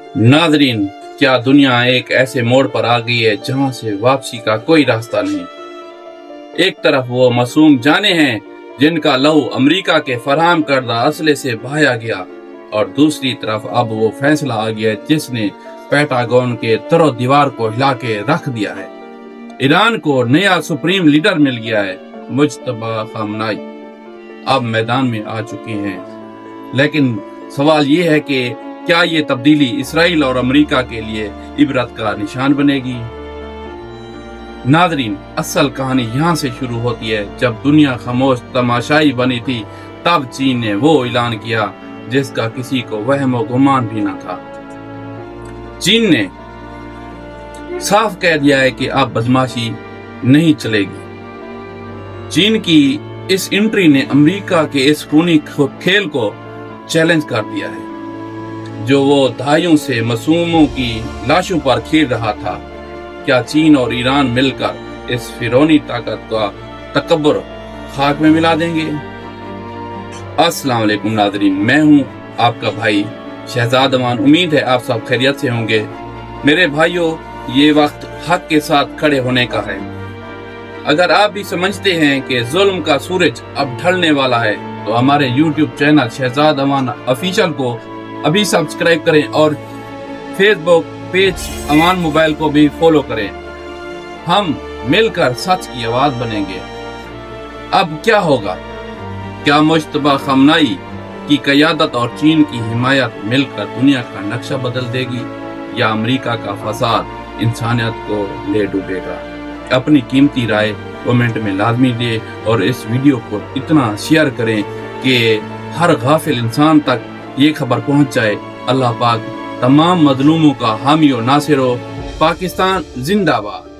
नाज़रीन, क्या दुनिया एक ऐसे मोड़ पर आ गई है जहां से वापसी का कोई रास्ता नहीं। एक तरफ वो मासूम जाने हैं जिनका लहू अमेरिका के फराहम करदा असले से बहाया गया, और दूसरी तरफ अब वो फैसला आ गया जिसने पेंटागन के तरो दीवार को हिला के रख दिया है। ईरान को नया सुप्रीम लीडर मिल गया है, मुज्तबा खामनाई अब मैदान में आ चुके हैं। लेकिन सवाल ये है कि क्या ये तब्दीली इसराइल और अमेरिका के लिए इबरत का निशान बनेगी? नाज़रीन, असल कहानी यहाँ से शुरू होती है। जब दुनिया खामोश तमाशाई बनी थी, तब चीन ने वो ऐलान किया जिसका किसी को वहम गुमान भी न था। चीन ने साफ कह दिया है कि अब बदमाशी नहीं चलेगी। चीन की इस एंट्री ने अमेरिका के इस खूनी खेल को चैलेंज कर दिया है जो वो दहाइयों से मासूमों की लाशों पर खेल रहा था। क्या चीन और ईरान मिलकर इस फिरौनी ताकत का तकब्बुर खाक में मिला देंगे? अस्सलाम वालेकुम नाज़रीन, मैं हूं आपका भाई शहजाद अमान। उम्मीद है आप सब खैरियत से होंगे। मेरे भाइयों, ये वक्त हक के साथ खड़े होने का है। अगर आप भी समझते हैं कि जुल्म का सूरज अब ढलने वाला है, तो हमारे YouTube चैनल शहजाद अमान ऑफिशियल को अभी सब्सक्राइब करें और फेसबुक पेज अमान मोबाइल को भी फॉलो करें। हम मिलकर सच की आवाज बनेंगे। अब क्या होगा? क्या मुज्तबा खामनाई की क़यादत और चीन की हिमायत मिलकर दुनिया का नक्शा बदल देगी, या अमेरिका का फसाद इंसानियत को ले डूबेगा? अपनी कीमती राय कमेंट में लाजमी दे और इस वीडियो को इतना शेयर करें कि हर गाफिल इंसान तक ये खबर पहुंच जाए। अल्लाह पाक तमाम मजलूमों का हामी और नासिर हो। पाकिस्तान जिंदाबाद।